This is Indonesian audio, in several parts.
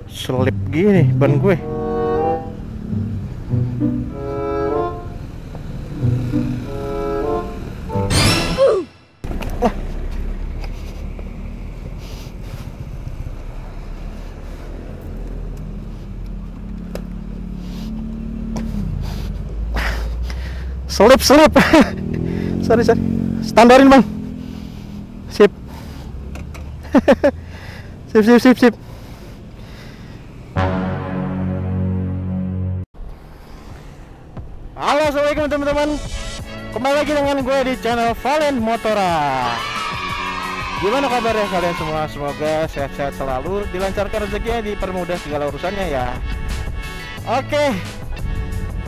Selip gini ban gue. Selip. Sorry. Standarin bang. Sip. Sip. Halo, assalamualaikum teman-teman. Kembali lagi dengan gue di channel Valen Motora. Gimana kabarnya kalian semua? Semoga sehat-sehat selalu, dilancarkan rezekinya, dipermudah segala urusannya ya. Oke,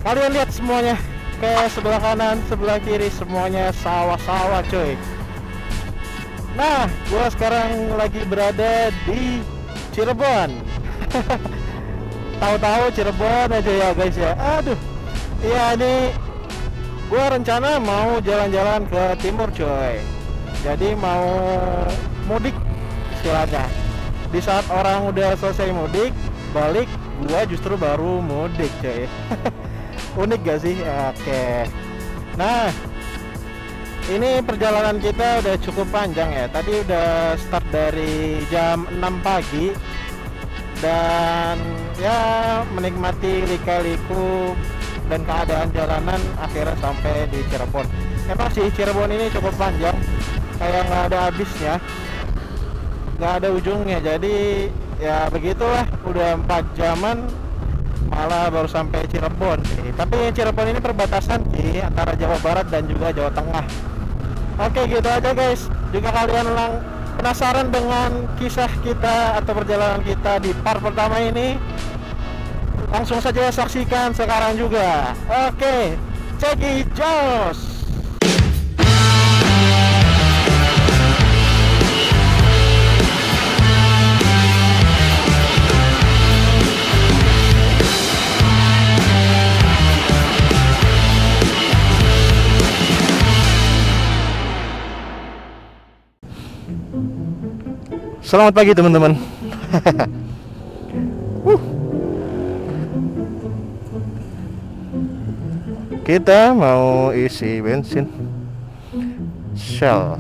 kalian lihat semuanya ke sebelah kanan, sebelah kiri, semuanya sawah-sawah coy. Nah, gue sekarang lagi berada di Cirebon. Tahu-tahu Cirebon aja ya guys ya. Aduh, iya ini gue rencana mau jalan-jalan ke timur coy. Jadi mau mudik istilahnya. Di saat orang udah selesai mudik, balik, gue justru baru mudik coy. Unik gak sih? Oke. Nah, ini perjalanan kita udah cukup panjang ya. Tadi udah start dari jam 6 pagi dan ya menikmati lika-liku dan keadaan jalanan, akhirnya sampai di Cirebon. Emang sih Cirebon ini cukup panjang, kayak nggak ada habisnya, nggak ada ujungnya. Jadi ya begitulah, udah 4 jaman malah baru sampai Cirebon sih. Tapi Cirebon ini perbatasan sih antara Jawa Barat dan juga Jawa Tengah. Oke, gitu aja guys. Jika kalian penasaran dengan kisah kita atau perjalanan kita di part pertama ini, langsung saja saksikan sekarang juga. Oke, check it jos. Selamat pagi teman-teman. Kita mau isi bensin Shell.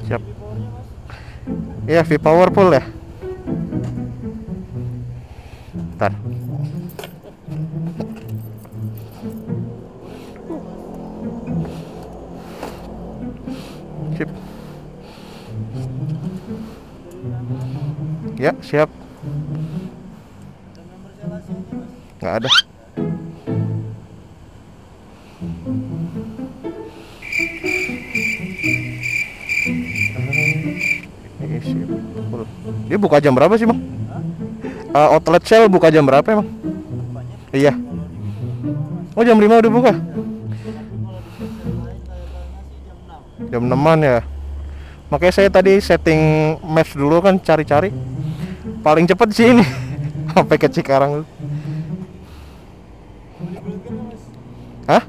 Siap. Iya, V-Powerful ya. Bentar. Sip. Ya, siap. Nggak ada. Dia buka jam berapa sih bang? Outlet Shell buka jam berapa emang? Iya. Oh jam 5 udah buka? Jam 6-an ya. Makanya saya tadi setting maps dulu kan, cari-cari. Paling cepet sih ini. Sampai ke Cikarang. Hah?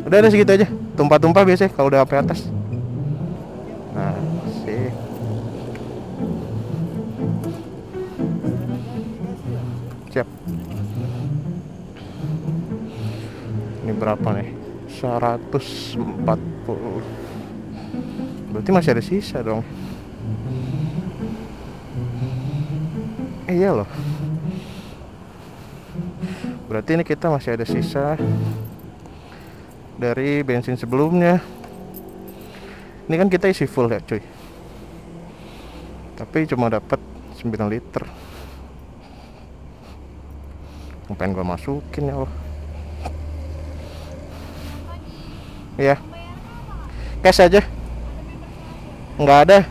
Udah ada segitu aja. Tumpah-tumpah biasanya kalau udah sampai atas. Nah, sih. Siap. Ini berapa nih? 140. Berarti masih ada sisa dong. Iya loh. Berarti ini kita masih ada sisa dari bensin sebelumnya. Ini kan kita isi full ya cuy, tapi cuma dapat 9 liter. Ngapain gua masukin ya Allah. Iya, cash aja. Nggak ada.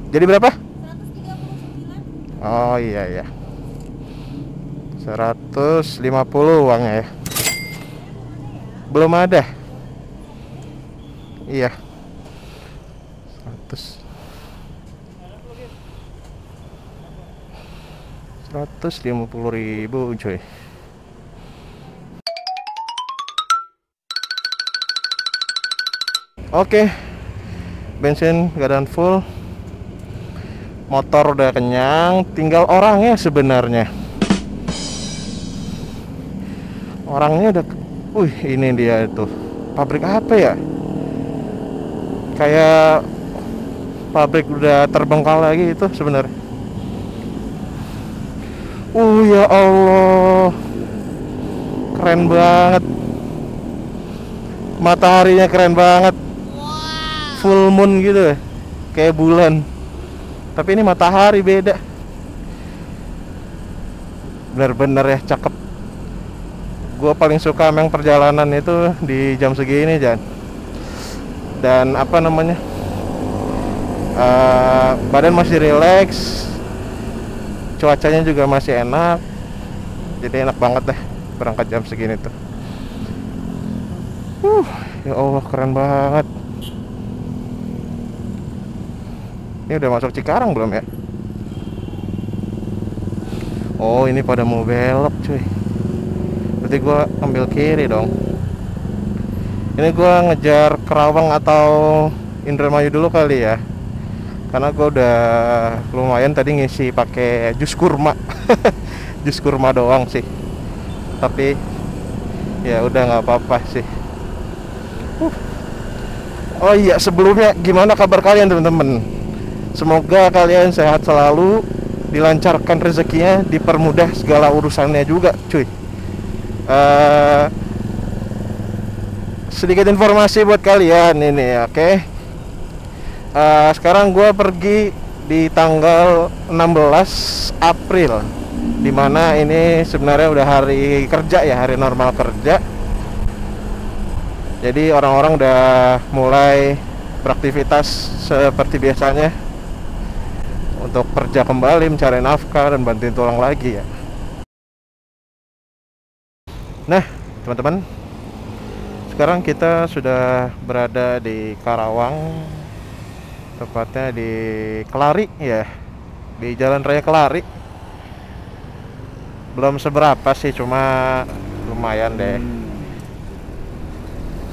Jadi berapa? 139. Oh iya. 150 uangnya ya. Belum ada. Iya. 150.000 coy. Oke, bensin keadaan full, motor udah kenyang, tinggal orangnya sebenarnya. Orangnya udah, ini dia itu. Pabrik apa ya? Kayak pabrik udah terbengkalai gitu sebenarnya. Ya Allah, keren banget. Mataharinya keren banget. Full moon gitu ya, kayak bulan. Tapi ini matahari beda. Bener-bener ya, cakep. Gue paling suka memang perjalanan itu di jam segini, Jan. Dan apa namanya, badan masih rileks, cuacanya juga masih enak. Jadi enak banget deh berangkat jam segini tuh. Ya Allah, keren banget. Ini udah masuk Cikarang belum ya? Oh, ini pada mau belok cuy. Berarti gua ambil kiri dong. Ini gua ngejar Kerawang atau Indramayu dulu kali ya. Karena gua udah lumayan tadi ngisi pakai jus kurma. Jus kurma doang sih. Tapi ya udah nggak apa-apa sih. Oh iya, sebelumnya gimana kabar kalian teman-teman? Semoga kalian sehat selalu, dilancarkan rezekinya, dipermudah segala urusannya juga, cuy. Sedikit informasi buat kalian ini, oke? Sekarang gue pergi di tanggal 16 April, dimana ini sebenarnya udah hari kerja ya, hari normal kerja. Jadi orang-orang udah mulai beraktivitas seperti biasanya untuk kerja kembali, mencari nafkah dan bantuin tulang lagi ya. Nah teman-teman, sekarang kita sudah berada di Karawang, tepatnya di Kelari ya, di Jalan Raya Kelari. Belum seberapa sih, cuma lumayan deh.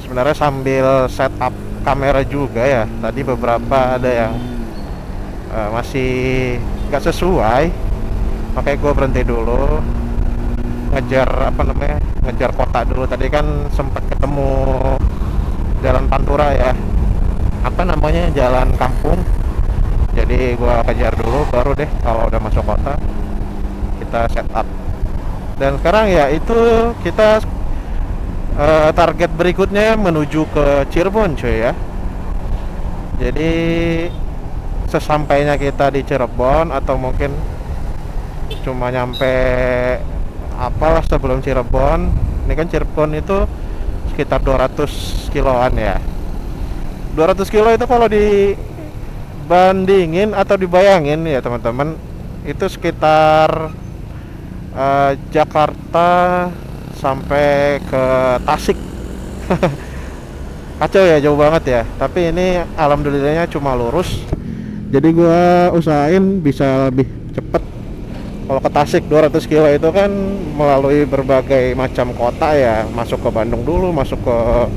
Sebenarnya sambil setup kamera juga ya, tadi beberapa ada yang masih nggak sesuai, makanya gue berhenti dulu ngejar ngejar kota dulu. Tadi kan sempat ketemu jalan Pantura ya, jalan kampung. Jadi gue kejar dulu, baru deh kalau udah masuk kota kita setup. Dan sekarang ya itu kita target berikutnya menuju ke Cirebon cuy ya. Jadi sesampainya kita di Cirebon, atau mungkin cuma nyampe apalah sebelum Cirebon. Ini kan Cirebon itu sekitar 200 kiloan ya. 200 kilo itu kalau dibandingin atau dibayangin ya teman-teman, itu sekitar Jakarta sampai ke Tasik. Kacau ya, jauh banget ya. Tapi ini alhamdulillahnya cuma lurus. Jadi gua usahain bisa lebih cepet. Kalau ke Tasik 200 kilo itu kan melalui berbagai macam kota ya, masuk ke Bandung dulu, masuk ke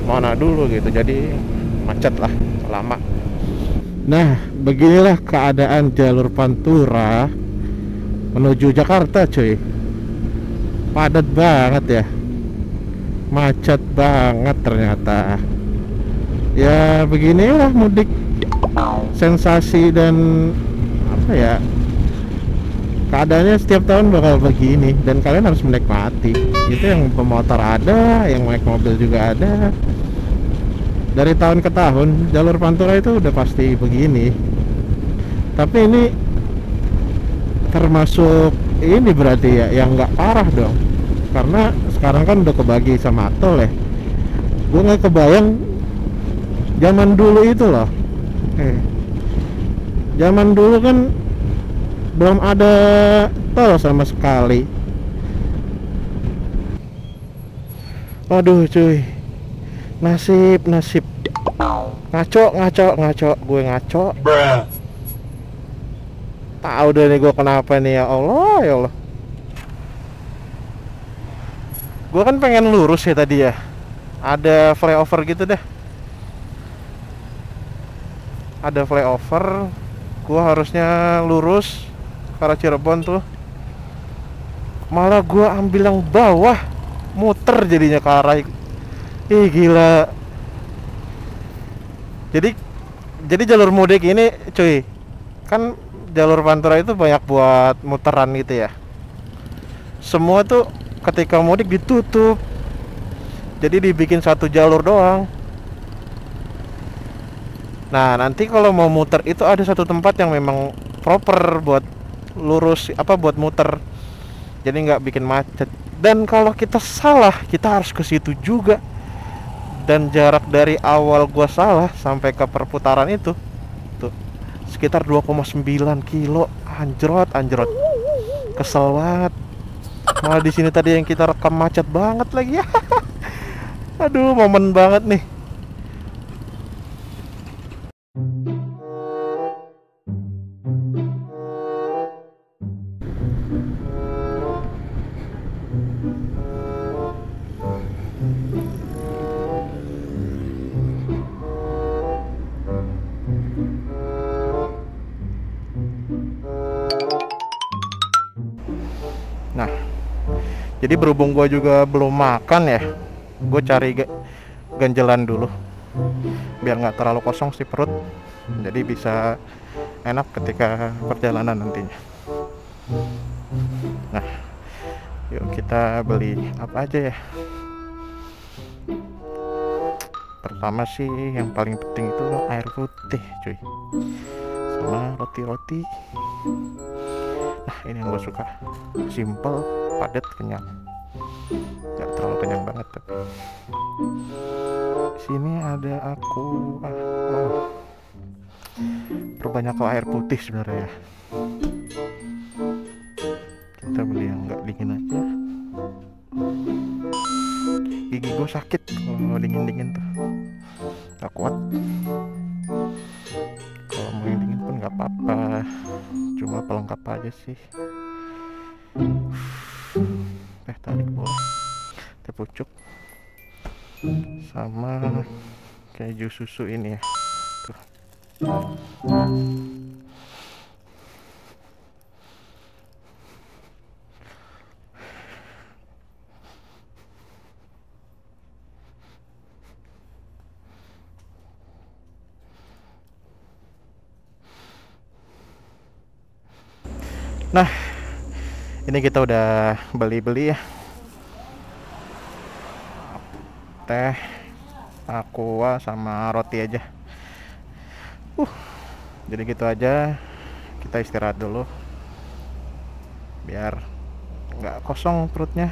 mana dulu gitu. Jadi macet lah, lama. Nah, beginilah keadaan jalur Pantura menuju Jakarta cuy. Padat banget ya, macet banget ternyata. Ya beginilah mudik, sensasi dan apa ya, keadaannya setiap tahun bakal begini dan kalian harus menikmati. Itu yang pemotor ada, yang naik mobil juga ada. Dari tahun ke tahun jalur Pantura itu udah pasti begini. Tapi ini termasuk ini berarti ya yang nggak parah dong, karena sekarang kan udah kebagi sama tol ya. Gue nggak kebayang zaman dulu itu loh. Zaman dulu kan belum ada tol sama sekali. Aduh cuy, nasib ngaco gue ngaco. Tahu deh nih gue kenapa nih, ya Allah ya Allah. Gue kan pengen lurus ya tadi ya, ada flyover gitu deh, ada flyover. Gue harusnya lurus ke arah Cirebon tuh, malah gue ambil yang bawah, muter jadinya ke arah. Ih gila. Jadi jalur mudik ini cuy, kan jalur Pantura itu banyak buat muteran gitu ya. Semua tuh ketika mudik ditutup, jadi dibikin satu jalur doang. Nah nanti kalau mau muter itu ada satu tempat yang memang proper buat lurus, apa buat muter, jadi nggak bikin macet. Dan kalau kita salah, kita harus ke situ juga. Dan jarak dari awal gua salah sampai ke perputaran itu tuh sekitar 2,9 kilo. Anjrot kesel banget. Malah di sini tadi yang kita rekam macet banget lagi ya. Aduh, momen banget nih. Nah, jadi berhubung gue juga belum makan ya, gue cari ganjelan dulu biar nggak terlalu kosong si perut, jadi bisa enak ketika perjalanan nantinya. Nah, yuk kita beli apa aja ya. Pertama sih yang paling penting itu air putih cuy, sama roti-roti. Nah ini yang gue suka, simple, padat, kenyang. Gak terlalu kenyang banget tapi. Sini ada aku. Perbanyak air putih sebenarnya. Kita beli yang nggak dingin aja. Gigi gue sakit kalau dingin tuh, gak kuat. Kalau mau yang dingin pun nggak apa-apa, cuma pelengkap aja sih. Teh tarik boleh, teh pucuk, sama keju susu ini ya tuh. Nah ini kita udah beli ya, teh, aqua sama roti aja. Jadi gitu aja, kita istirahat dulu biar nggak kosong perutnya.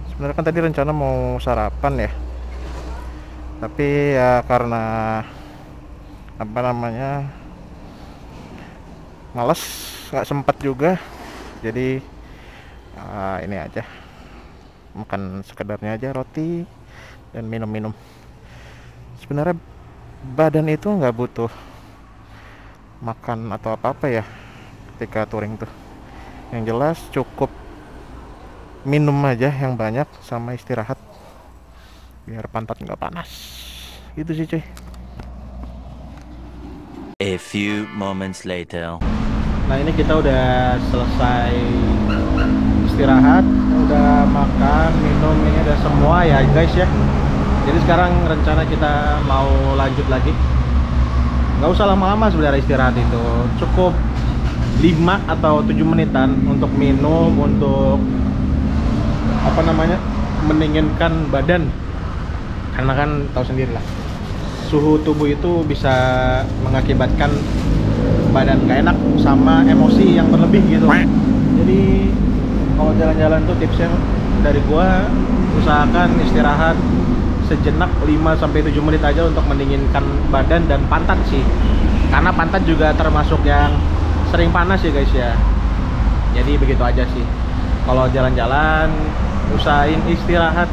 Sebenarnya kan tadi rencana mau sarapan ya, tapi ya karena apa namanya males, nggak sempat juga, jadi ini aja, makan sekedarnya aja, roti dan minum. Sebenarnya badan itu nggak butuh makan atau apa ya ketika touring tuh. Yang jelas cukup minum aja yang banyak sama istirahat biar pantat nggak panas. Gitu sih cuy. A few moments later. Nah ini kita udah selesai istirahat, udah makan, minum, ini udah semua ya guys ya. Jadi sekarang rencana kita mau lanjut lagi. Nggak usah lama-lama sebenarnya istirahat itu, cukup 5 atau 7 menitan untuk minum, untuk apa namanya, mendinginkan badan. Karena kan tahu sendiri lah, suhu tubuh itu bisa mengakibatkan badan gak enak sama emosi yang berlebih gitu. Jadi kalau jalan-jalan tuh tipsnya dari gua, usahakan istirahat sejenak 5-7 menit aja untuk mendinginkan badan dan pantat sih, karena pantat juga termasuk yang sering panas ya guys ya. Jadi begitu aja sih, kalau jalan-jalan usahain istirahat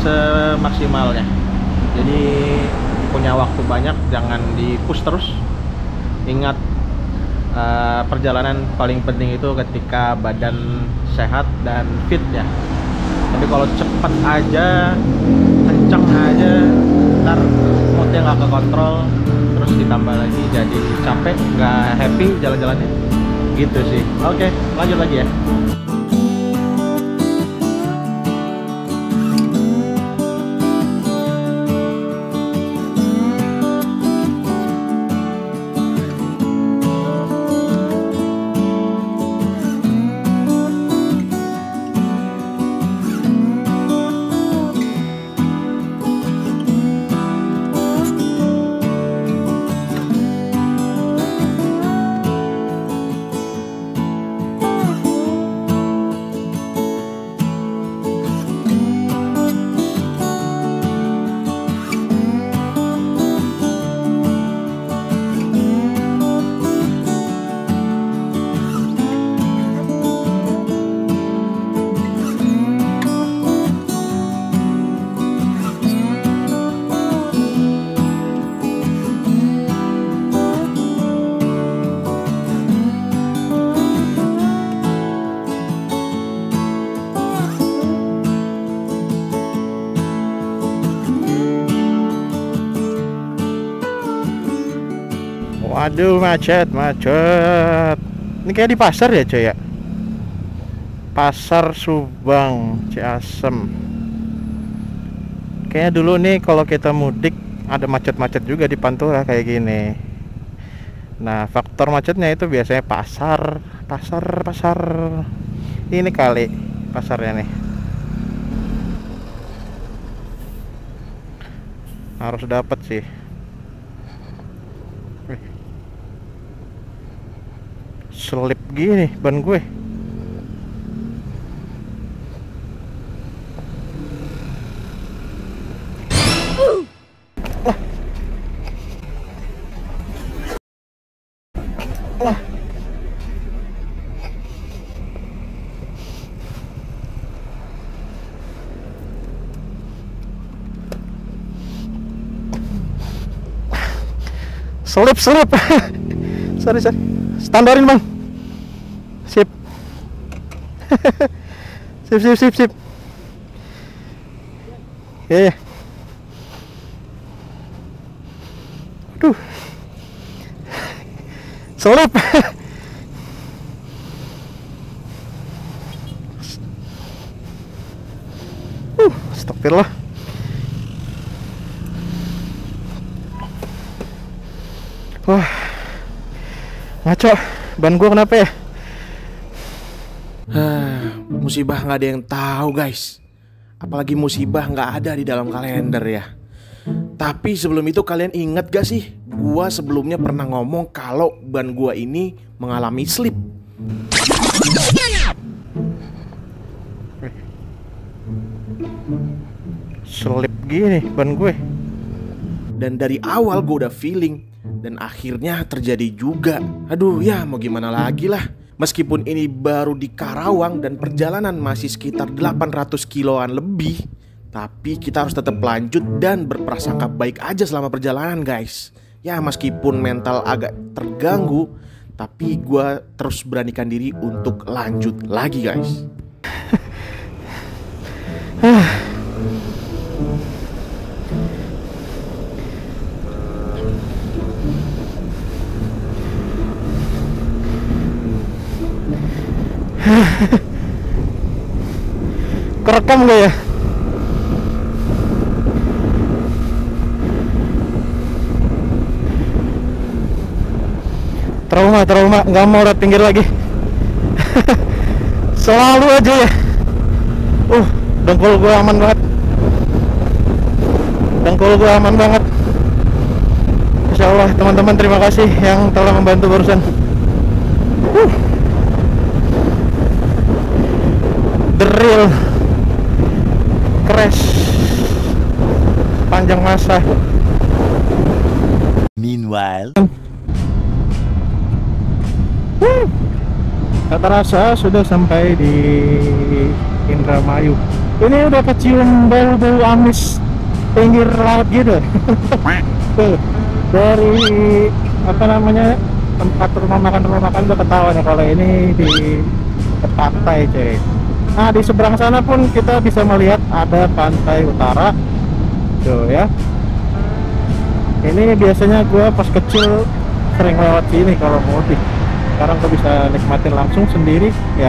semaksimalnya. Jadi punya waktu banyak, jangan di-push terus. Ingat, perjalanan paling penting itu ketika badan sehat dan fit ya. Tapi kalau cepet aja, kenceng aja, ntar moodnya nggak kekontrol, terus ditambah lagi jadi capek, nggak happy jalan-jalannya. Gitu sih. Oke, lanjut lagi ya. Waduh, macet. Ini kayak di pasar ya, coy ya. Pasar Subang, Ciasem. Kayaknya dulu nih kalau kita mudik ada macet-macet juga di Pantura kayak gini. Nah, faktor macetnya itu biasanya pasar. Ini kali pasarnya nih. Harus dapat sih. Selip gini ban gue. Selip. sorry. Standarin, Bang. Sip. sip. Ya. Aduh. Selip. Astagfirullah. Wah, ngaco. Ban gua kenapa ya? Musibah nggak ada yang tahu, guys. Apalagi musibah nggak ada di dalam kalender ya. Tapi sebelum itu kalian ingat gak sih, gua sebelumnya pernah ngomong kalau ban gua ini mengalami slip. Selip gini ban gue. Dan dari awal gue udah feeling, dan akhirnya terjadi juga. Aduh ya, mau gimana lagi lah. Meskipun ini baru di Karawang dan perjalanan masih sekitar 800 kiloan lebih, tapi kita harus tetap lanjut dan berprasangka baik aja selama perjalanan, guys. Ya meskipun mental agak terganggu, tapi gue terus beranikan diri untuk lanjut lagi, guys. Kerekam gak ya? Trauma, nggak mau lihat pinggir lagi. Selalu aja ya. Dengkul gue aman banget. Insya Allah teman-teman, terima kasih yang telah membantu barusan. The real crash panjang masa. Meanwhile, tak terasa sudah sampai di Indramayu. Ini udah kecium bau-bau amis pinggir laut gitu. Tuh, dari apa namanya tempat rumah makan udah ketahuan ya kalau ini di pantai cuy. Nah di seberang sana pun kita bisa melihat ada pantai utara tuh ya. Ini biasanya gue pas kecil sering lewat sini kalau mudik. Sekarang gue bisa nikmatin langsung sendiri ya,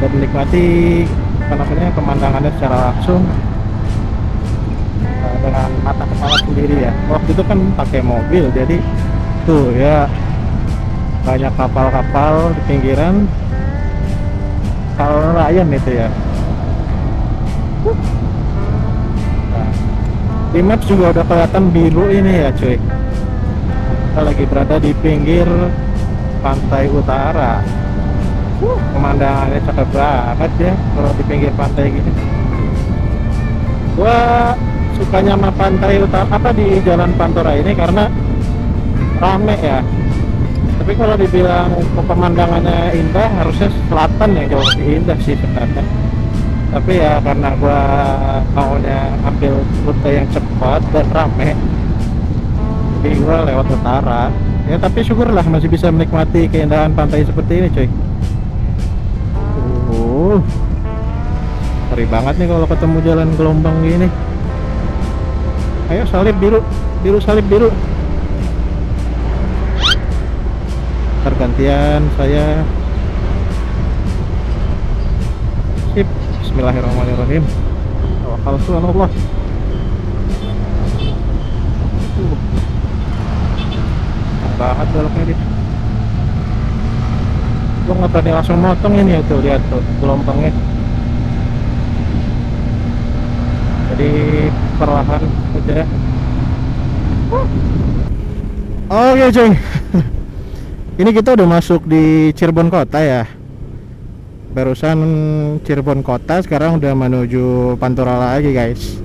dan menikmati apa namanya pemandangannya secara langsung dengan mata kepala sendiri ya. Waktu itu kan pakai mobil, jadi tuh ya banyak kapal-kapal di pinggiran, kapal nelayan itu ya. Nah, di maps juga udah kelihatan biru ini ya cuy. Kita lagi berada di pinggir pantai utara. Pemandangannya cakep banget ya kalau di pinggir pantai gini. Gua sukanya sama pantai utara apa di Jalan Pantura ini karena rame ya. Tapi kalau dibilang pemandangannya indah, harusnya selatan yang jauh lebih indah sih sebenarnya. Tapi ya karena gua maunya ambil rute yang cepat dan rame, jadi gua lewat utara. Ya tapi syukurlah masih bisa menikmati keindahan pantai seperti ini cuy. Ngeri banget nih kalau ketemu jalan gelombang gini. Ayo salib biru, biru salib biru. Pergantian saya. Sip. Bismillahirrahmanirrahim. Tawakal subhanallah. Banget beloknya dia. Gua nggak berani langsung motong ini ya tuh, lihat tuh gelombangnya. Jadi perlahan aja. Oke cuy. Ini kita udah masuk di Cirebon kota ya. Barusan Cirebon kota, sekarang udah menuju Pantura lagi guys.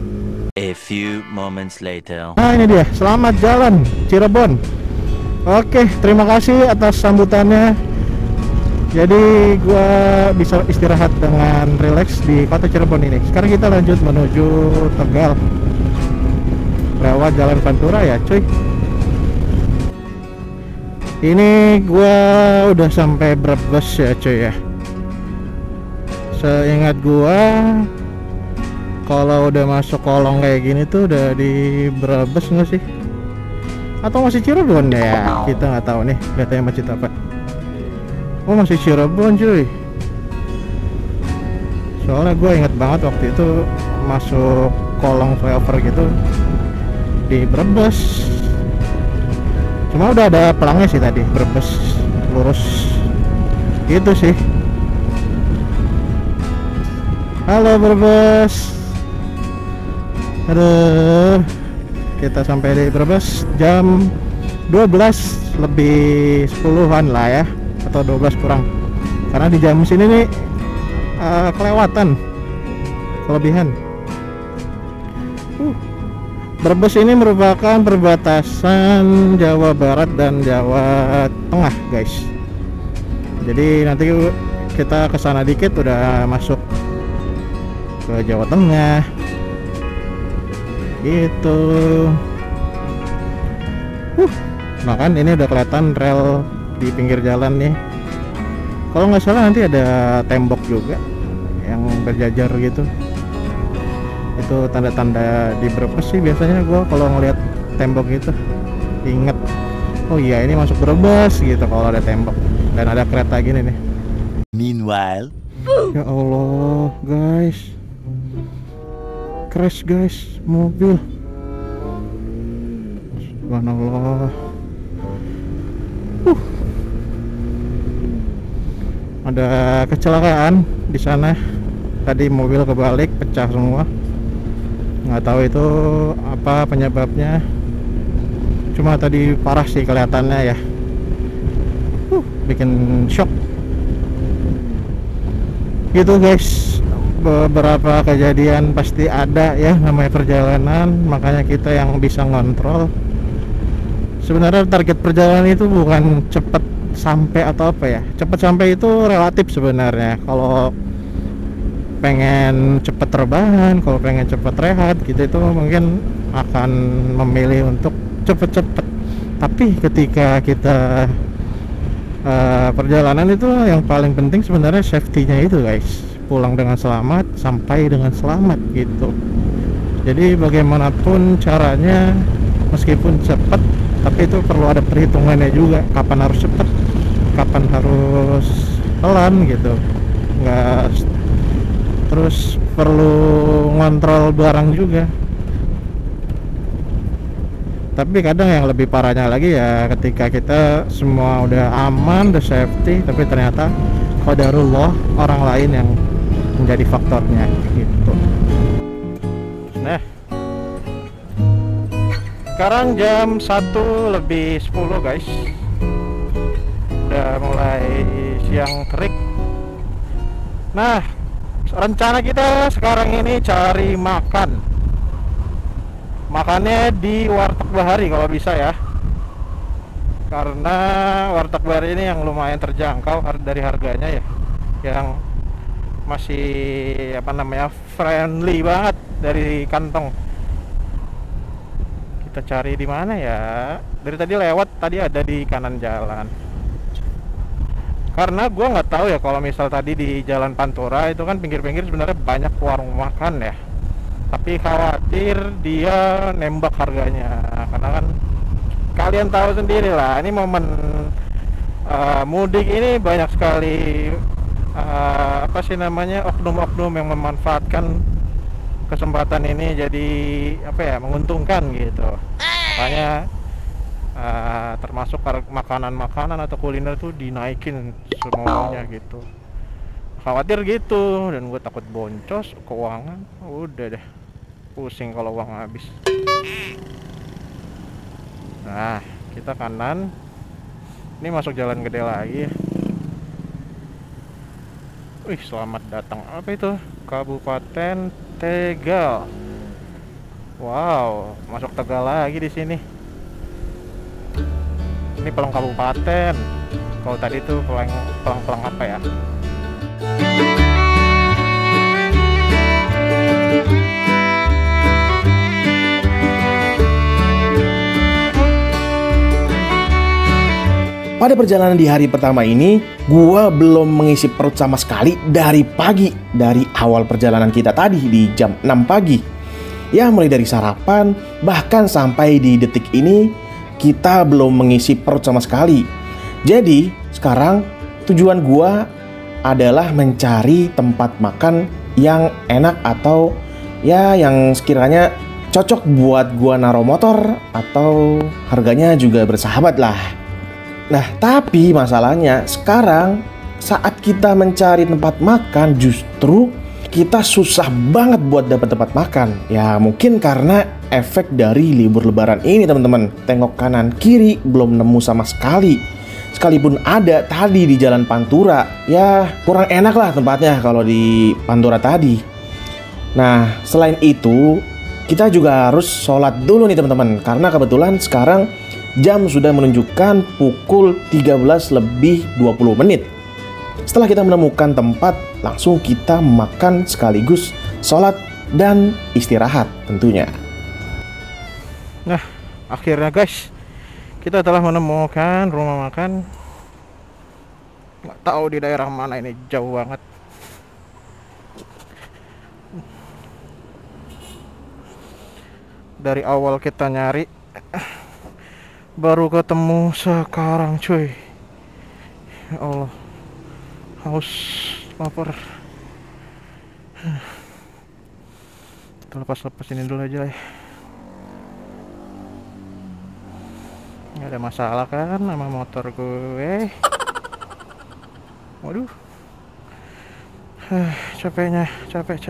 A few moments later. Nah ini dia, selamat jalan Cirebon. Oke, terima kasih atas sambutannya. Jadi gua bisa istirahat dengan rileks di kota Cirebon ini. Sekarang kita lanjut menuju Tegal lewat Jalan Pantura ya cuy. Ini gua udah sampai Brebes ya cuy ya. Seingat gua kalau udah masuk kolong kayak gini tuh udah di Brebes nggak sih? Atau masih Cirebon ya? Kita nggak tahu nih datanya masjid apa. Oh masih Cirebon cuy. Soalnya gue inget banget waktu itu masuk kolong flyover gitu di Brebes. Cuma udah ada pelangnya sih tadi, Brebes lurus gitu sih. Halo Brebes. Aduh, kita sampai di Brebes jam 12 lebih 10-an lah ya, atau 12 kurang, karena di jam sini nih kelewatan, kelebihan. Brebes ini merupakan perbatasan Jawa Barat dan Jawa Tengah guys. Jadi nanti kita kesana dikit udah masuk ke Jawa Tengah gitu. Makan ini udah kelihatan rel di pinggir jalan nih. Kalau nggak salah nanti ada tembok juga yang berjajar gitu. Itu tanda-tanda di Brebes sih biasanya gua kalau ngeliat tembok gitu inget, oh iya ini masuk Brebes gitu kalau ada tembok dan ada kereta gini nih. Meanwhile, Ya Allah guys, crash guys mobil. Subhanallah. Ada kecelakaan di sana. Tadi mobil kebalik, pecah semua. Nggak tahu itu apa penyebabnya. Cuma tadi parah sih kelihatannya ya. Bikin shock. Gitu guys. Beberapa kejadian pasti ada ya, namanya perjalanan, makanya kita yang bisa ngontrol. Sebenarnya target perjalanan itu bukan cepat sampai atau apa ya. Cepat sampai itu relatif sebenarnya. Kalau pengen cepet rebahan, kalau pengen cepet rehat gitu, itu mungkin akan memilih untuk cepet-cepet. Tapi ketika kita perjalanan itu yang paling penting sebenarnya safety-nya itu guys, pulang dengan selamat, sampai dengan selamat gitu. Jadi bagaimanapun caranya, meskipun cepat, tapi itu perlu ada perhitungannya juga, kapan harus cepat, kapan harus pelan gitu. Nggak, terus perlu ngontrol barang juga. Tapi kadang yang lebih parahnya lagi ya ketika kita semua udah aman, udah safety, tapi ternyata qadarullah orang lain yang menjadi faktornya gitu. Nah, sekarang jam 1:10 guys, udah mulai siang terik. Nah, rencana kita sekarang ini cari makan. Makannya di Warteg Bahari kalau bisa ya, karena Warteg Bahari ini yang lumayan terjangkau dari harganya ya, yang masih apa namanya, friendly banget dari kantong. Kita cari di mana ya? Dari tadi lewat, tadi ada di kanan jalan. Karena gua nggak tahu ya, kalau misal tadi di Jalan Pantura itu kan pinggir-pinggir sebenarnya banyak warung makan ya, tapi khawatir dia nembak harganya, karena kan kalian tahu sendiri lah, ini momen mudik ini banyak sekali apa sih namanya, oknum-oknum yang memanfaatkan kesempatan ini jadi apa ya, menguntungkan gitu. Makanya termasuk makanan-makanan atau kuliner tuh dinaikin semuanya gitu, khawatir gitu. Dan gue takut boncos keuangan, udah deh pusing kalau uang habis. Nah, kita kanan, ini masuk jalan gede lagi. Wih, selamat datang, apa itu, Kabupaten Tegal. Wow, masuk Tegal lagi di sini. Ini Pelang Kabupaten. Kalau tadi tuh Pelang apa ya? Pada perjalanan di hari pertama ini, gua belum mengisi perut sama sekali dari pagi. Dari awal perjalanan kita tadi di jam 6 pagi. Ya, mulai dari sarapan, bahkan sampai di detik ini, kita belum mengisi perut sama sekali. Jadi, sekarang tujuan gua adalah mencari tempat makan yang enak atau ya yang sekiranya cocok buat gua naruh motor, atau harganya juga bersahabat lah. Nah, tapi masalahnya sekarang saat kita mencari tempat makan, justru kita susah banget buat dapat tempat makan. Ya mungkin karena efek dari libur lebaran ini teman-teman. Tengok kanan kiri belum nemu sama sekali. Sekalipun ada tadi di Jalan Pantura, ya kurang enak lah tempatnya kalau di Pantura tadi. Nah, selain itu kita juga harus sholat dulu nih teman-teman, karena kebetulan sekarang jam sudah menunjukkan pukul 13:20. Setelah kita menemukan tempat, langsung kita makan sekaligus sholat dan istirahat tentunya. Nah, akhirnya guys, kita telah menemukan rumah makan. Nggak tahu di daerah mana ini, jauh banget. Dari awal kita nyari, baru ketemu sekarang cuy. Ya Allah, haus, lapar. Kita lepas ini dulu aja ya. Nggak ada masalah kan sama motor gue. Waduh, capeknya, capek.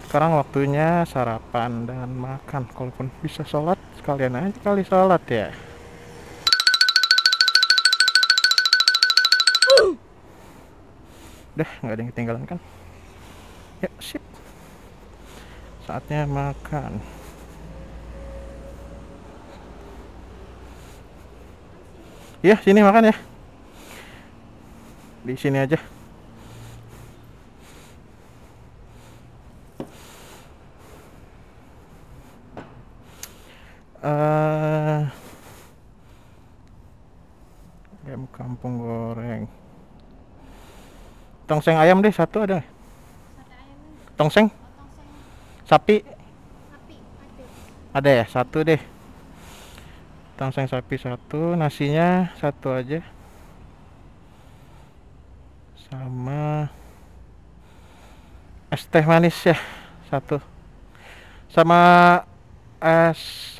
Sekarang waktunya sarapan dan makan. Kalaupun bisa sholat, sekalian aja kali sholat ya. Udah, nggak ada yang ketinggalan kan? Ya, sip. Saatnya makan. Ya, sini makan ya. di sini aja. Ayam kampung goreng. Tongseng ayam deh satu ada. Tongseng? Sapi? Ada ya, satu deh. Tongseng sapi satu, nasinya satu aja. Sama es teh manis ya, satu. Sama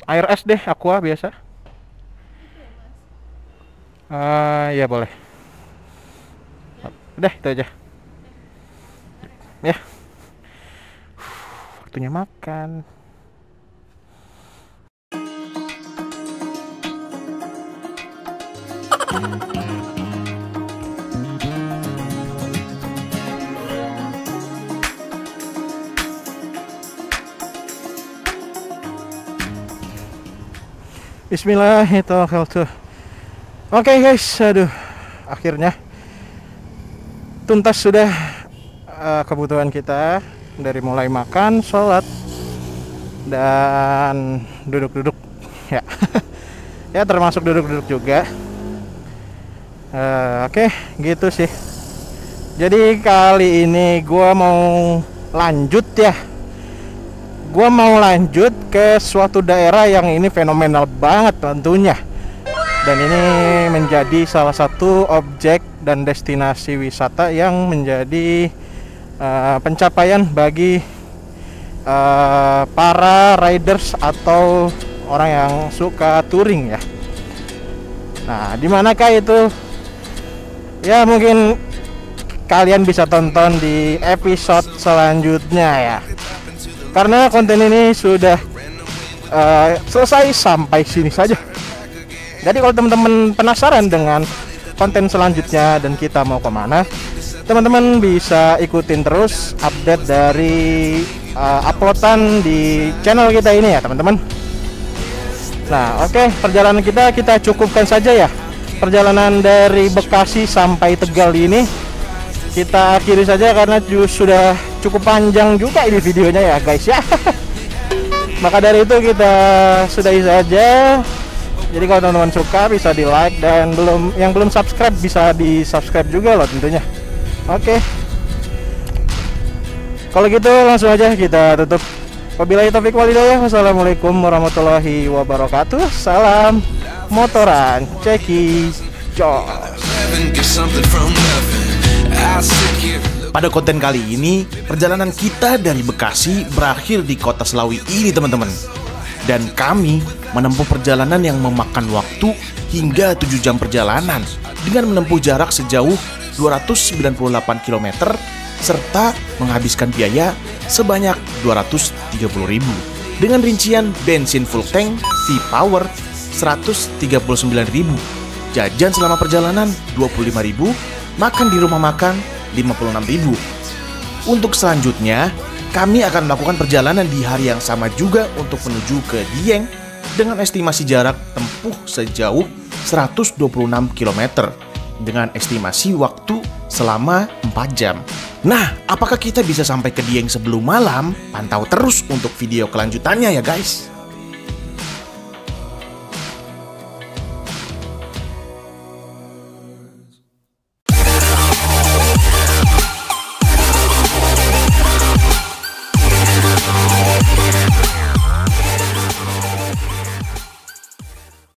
air es deh, aqua biasa. Ya boleh. Udah itu aja. Ya. Waktunya makan. Bismillahirrahmanirrahim. Oke guys, aduh, akhirnya tuntas sudah kebutuhan kita, dari mulai makan, sholat, dan duduk-duduk ya. Ya termasuk duduk-duduk juga. Oke, gitu sih. Jadi kali ini gua mau lanjut ya. Gua mau lanjut ke suatu daerah yang ini fenomenal banget tentunya. Dan ini menjadi salah satu objek dan destinasi wisata yang menjadi pencapaian bagi para riders atau orang yang suka touring ya. Nah, di manakah itu? Ya mungkin kalian bisa tonton di episode selanjutnya ya. Karena konten ini sudah selesai sampai sini saja. Jadi kalau teman-teman penasaran dengan konten selanjutnya dan kita mau kemana, teman-teman bisa ikutin terus update dari uploadan di channel kita ini ya teman-teman. Nah oke, perjalanan kita cukupkan saja ya. Perjalanan dari Bekasi sampai Tegal ini kita akhiri saja karena sudah cukup panjang juga ini videonya ya guys ya. Maka dari itu kita sudahi saja. Jadi kalau teman-teman suka bisa di like, dan yang belum subscribe bisa di subscribe juga loh tentunya. Oke. Kalau gitu langsung aja kita tutup. Wabillahi taufiq wal hidayah. Wassalamualaikum warahmatullahi wabarakatuh. Salam motoran, ceki jos. Pada konten kali ini, perjalanan kita dari Bekasi berakhir di kota Selawi ini teman-teman. Dan kami menempuh perjalanan yang memakan waktu hingga 7 jam perjalanan dengan menempuh jarak sejauh 298 km serta menghabiskan biaya sebanyak 230.000 dengan rincian bensin full tank V-Power 139.000, jajan selama perjalanan 25.000, makan di rumah makan 56.000. Untuk selanjutnya, kami akan melakukan perjalanan di hari yang sama juga untuk menuju ke Dieng dengan estimasi jarak tempuh sejauh 126 km dengan estimasi waktu selama 4 jam. Nah, apakah kita bisa sampai ke Dieng sebelum malam? Pantau terus untuk video kelanjutannya ya guys.